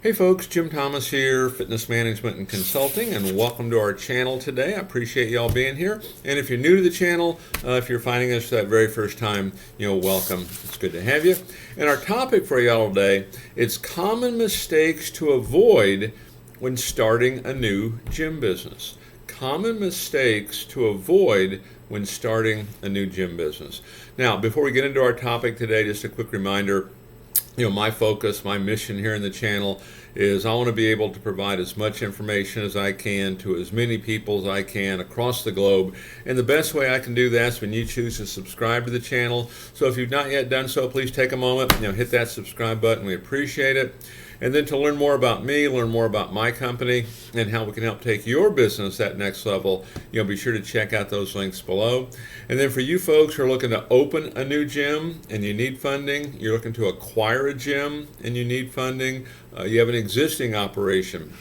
Hey folks, Jim Thomas here, Fitness Management and Consulting, and welcome to our channel today. I appreciate y'all being here. And if you're new to the channel, if you're finding us for that very first time, welcome. It's good to have you. And our topic for y'all today, it's common mistakes to avoid when starting a new gym business. Common mistakes to avoid when starting a new gym business. Now, before we get into our topic today, just a quick reminder, my focus, my mission here in the channel is I want to be able to provide as much information as I can to as many people as I can across the globe. And the best way I can do that is when you choose to subscribe to the channel. So if you've not yet done so, please take a moment, hit that subscribe button. We appreciate it. And then to learn more about me, learn more about my company, and how we can help take your business that next level, be sure to check out those links below. And then for you folks who are looking to open a new gym and you need funding, you're looking to acquire a gym and you need funding, you have an existing operation,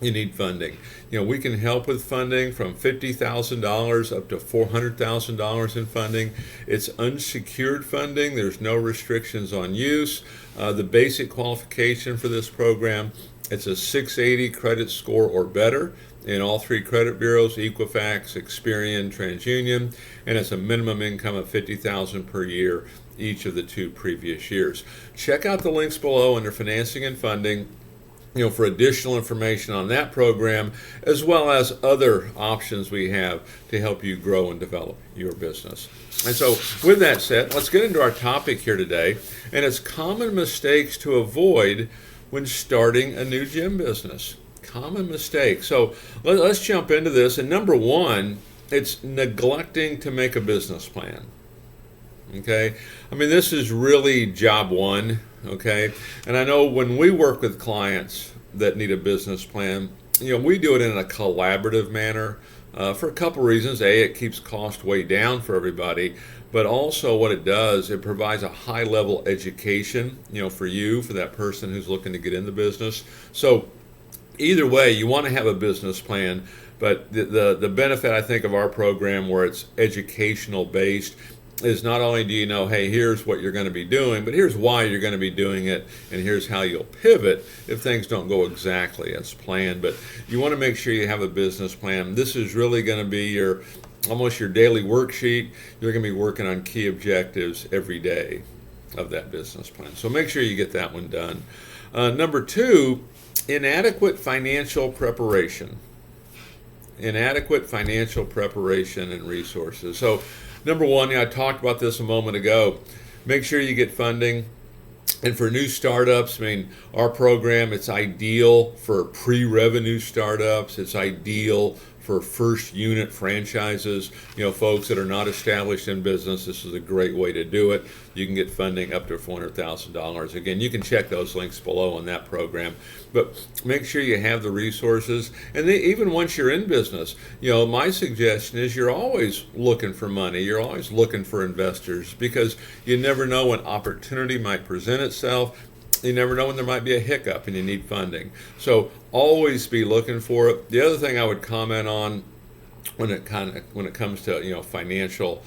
you need funding. We can help with funding from $50,000 up to $400,000 in funding. It's unsecured funding. There's no restrictions on use. The basic qualification for this program, it's a 680 credit score or better in all three credit bureaus, Equifax, Experian, TransUnion, and it's a minimum income of $50,000 per year each of the 2 previous years. Check out the links below under financing and funding, for additional information on that program, as well as other options we have to help you grow and develop your business. And so with that said, let's get into our topic here today, and it's common mistakes to avoid when starting a new gym business. Common mistakes. So let's jump into this. And number one, it's neglecting to make a business plan. Okay, this is really job one. Okay, and I know when we work with clients that need a business plan, we do it in a collaborative manner for a couple reasons. A, it keeps cost way down for everybody, but also what it does, it provides a high level education, for you, for that person who's looking to get in the business. So either way, you want to have a business plan, but the benefit I think of our program where it's educational based is not only do you know, hey, here's what you're going to be doing, but here's why you're going to be doing it, and here's how you'll pivot if things don't go exactly as planned. But you want to make sure you have a business plan. This is really going to be almost your daily worksheet. You're going to be working on key objectives every day of that business plan. So make sure you get that one done. Number two, inadequate financial preparation. Inadequate financial preparation and resources. So number one, I talked about this a moment ago. Make sure you get funding. And for new startups, our program, it's ideal for pre-revenue startups. It's ideal for first unit franchises. Folks that are not established in business, this is a great way to do it. You can get funding up to $400,000. Again, you can check those links below on that program. But make sure you have the resources. And even once you're in business, my suggestion is you're always looking for money. You're always looking for investors because you never know when opportunity might present itself. You never know when there might be a hiccup and you need funding. So always be looking for it. The other thing I would comment on when it comes to financial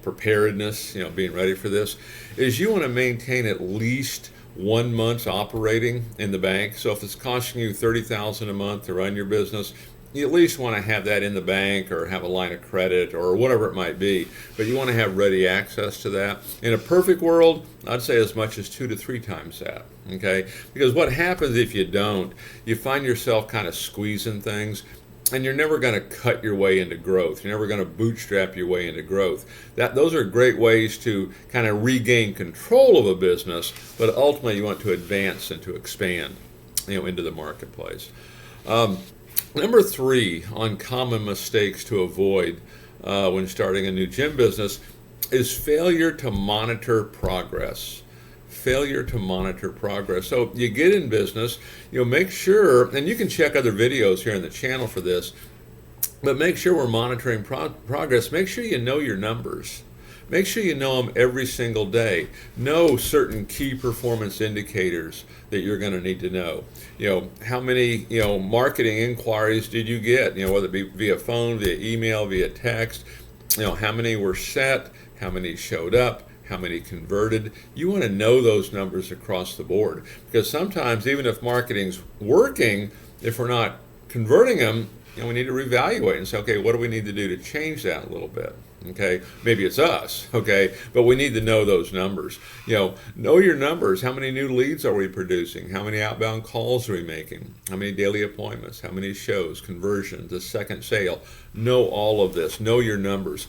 preparedness, being ready for this, is you want to maintain at least 1 month's operating in the bank. So if it's costing you $30,000 a month to run your business, you at least want to have that in the bank or have a line of credit or whatever it might be. But you want to have ready access to that. In a perfect world, I'd say as much as 2 to 3 times that. Okay? Because what happens if you don't, you find yourself kind of squeezing things, and you're never going to cut your way into growth. You're never going to bootstrap your way into growth. Those are great ways to kind of regain control of a business, but ultimately you want to advance and to expand, into the marketplace. Number 3 on common mistakes to avoid when starting a new gym business is failure to monitor progress. Failure to monitor progress. So you get in business, make sure, and you can check other videos here on the channel for this, but make sure we're monitoring progress. Make sure you know your numbers. Make sure you know them every single day. Know certain key performance indicators that you're going to need to know. How many, marketing inquiries did you get? Whether it be via phone, via email, via text. How many were set? How many showed up? how many converted. You want to know those numbers across the board, because sometimes even if marketing's working, if we're not converting them, we need to reevaluate and say, okay, what do we need to do to change that a little bit? Okay, maybe it's us, okay, but we need to know those numbers. Know your numbers. How many new leads are we producing? How many outbound calls are we making? How many daily appointments? How many shows, conversions, a second sale? Know all of this. Know your numbers.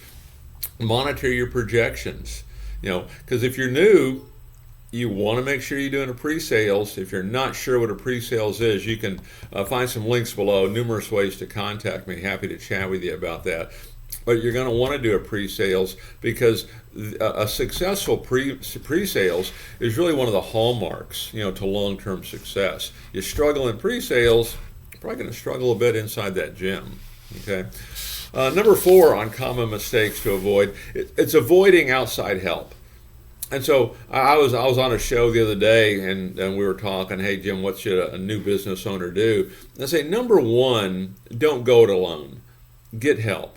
Monitor your projections, because if you're new, you want to make sure you're doing a pre-sales. If you're not sure what a pre-sales is, you can find some links below, numerous ways to contact me. Happy to chat with you about that. But you're going to want to do a pre-sales, because a successful pre-sales is really one of the hallmarks, to long-term success. You struggle in pre-sales, you're probably going to struggle a bit inside that gym. Okay. Number 4 on common mistakes to avoid, it's avoiding outside help. And so I was on a show the other day, and we were talking, hey, Jim, what should a new business owner do? And I say, number 1, don't go it alone. Get help.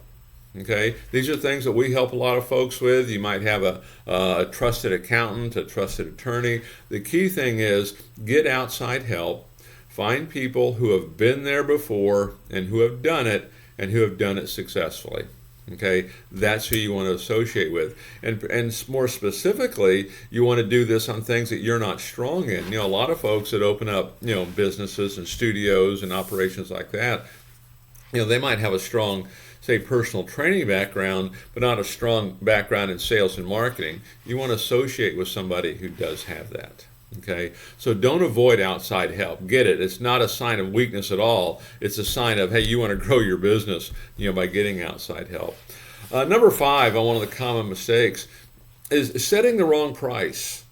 Okay, these are things that we help a lot of folks with. You might have a trusted accountant, a trusted attorney. The key thing is get outside help. Find people who have been there before and who have done it successfully. Okay, that's who you want to associate with. And more specifically, you want to do this on things that you're not strong in. A lot of folks that open up, businesses and studios and operations like that, they might have a strong, say, personal training background, but not a strong background in sales and marketing. You want to associate with somebody who does have that. Okay, so don't avoid outside help. Get it. It's not a sign of weakness at all. It's a sign of, hey, you want to grow your business, by getting outside help. Number 5 on one of the common mistakes is setting the wrong price.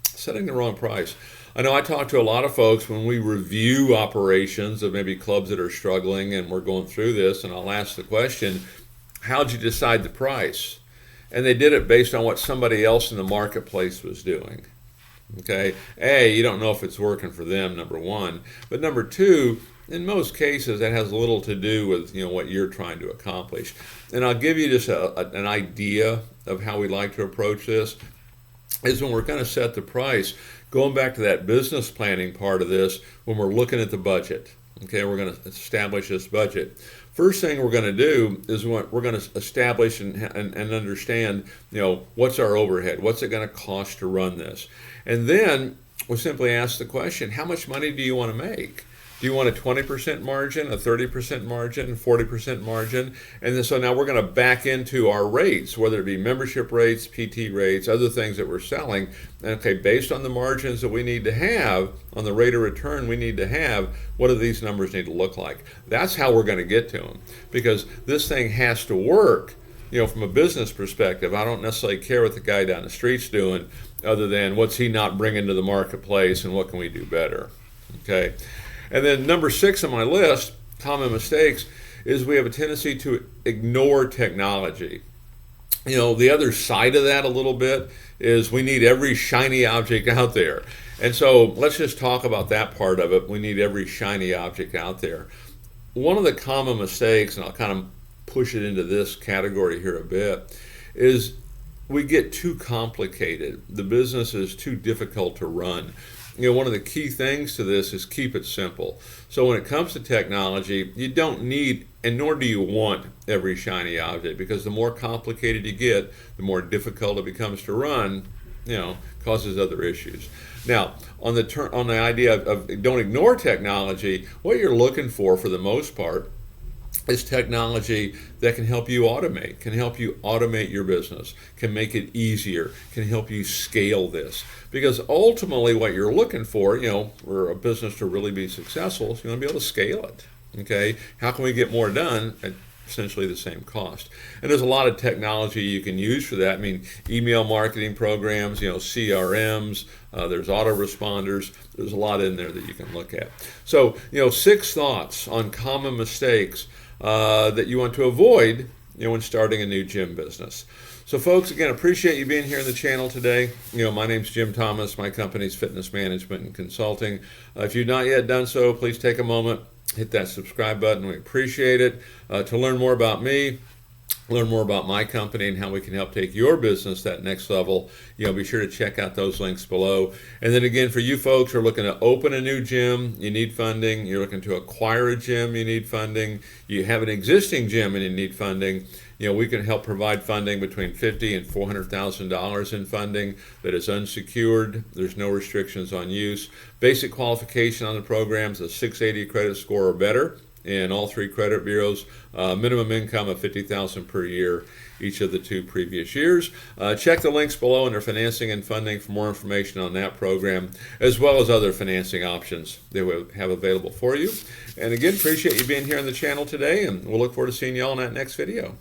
Setting the wrong price. I know I talk to a lot of folks when we review operations of maybe clubs that are struggling, and we're going through this, and I'll ask the question, how'd you decide the price? And they did it based on what somebody else in the marketplace was doing. Okay, you don't know if it's working for them, number 1. But number 2, in most cases, that has little to do with what you're trying to accomplish. And I'll give you just an idea of how we like to approach this. Is when we're going to set the price, going back to that business planning part of this, when we're looking at the budget. Okay, we're going to establish this budget. First thing we're going to do is we're going to establish and understand, what's our overhead? What's it going to cost to run this? And then we'll simply ask the question, how much money do you want to make? Do you want a 20% margin, a 30% margin, 40% margin? And then, so now we're going to back into our rates, whether it be membership rates, PT rates, other things that we're selling. And okay, based on the margins that we need to have, on the rate of return we need to have, what do these numbers need to look like? That's how we're going to get to them, because this thing has to work. From a business perspective, I don't necessarily care what the guy down the street's doing, other than what's he not bringing to the marketplace and what can we do better. Okay. And then number 6 on my list, common mistakes, is we have a tendency to ignore technology. The other side of that a little bit is we need every shiny object out there. And so let's just talk about that part of it. We need every shiny object out there. One of the common mistakes, and I'll kind of push it into this category here a bit, is we get too complicated. The business is too difficult to run. One of the key things to this is keep it simple. So when it comes to technology, you don't need, and nor do you want, every shiny object, because the more complicated you get, the more difficult it becomes to run, causes other issues. Now, on the idea of don't ignore technology, what you're looking for the most part, is technology that can help you automate your business, can make it easier, can help you scale this. Because ultimately what you're looking for, for a business to really be successful, is you want to be able to scale it. Okay, how can we get more done at essentially the same cost? And there's a lot of technology you can use for that. I mean, email marketing programs, CRMs, there's autoresponders, there's a lot in there that you can look at. So, 6 thoughts on common mistakes that you want to avoid when starting a new gym business. So folks, again, appreciate you being here on the channel today. My name's Jim Thomas. My company's Fitness Management and Consulting. If you've not yet done so, please take a moment, hit that subscribe button. We appreciate it. To learn more about me, learn more about my company and how we can help take your business that next level, be sure to check out those links below. And then again, for you folks who are looking to open a new gym, you need funding. You're looking to acquire a gym, you need funding. You have an existing gym and you need funding. We can help provide funding between $50,000 and $400,000 in funding that is unsecured. There's no restrictions on use. Basic qualification on the program is a 680 credit score or better in all 3 credit bureaus, minimum income of $50,000 per year each of the 2 previous years. Check the links below under financing and funding for more information on that program, as well as other financing options that we have available for you. And again, appreciate you being here on the channel today, and we'll look forward to seeing you all in that next video.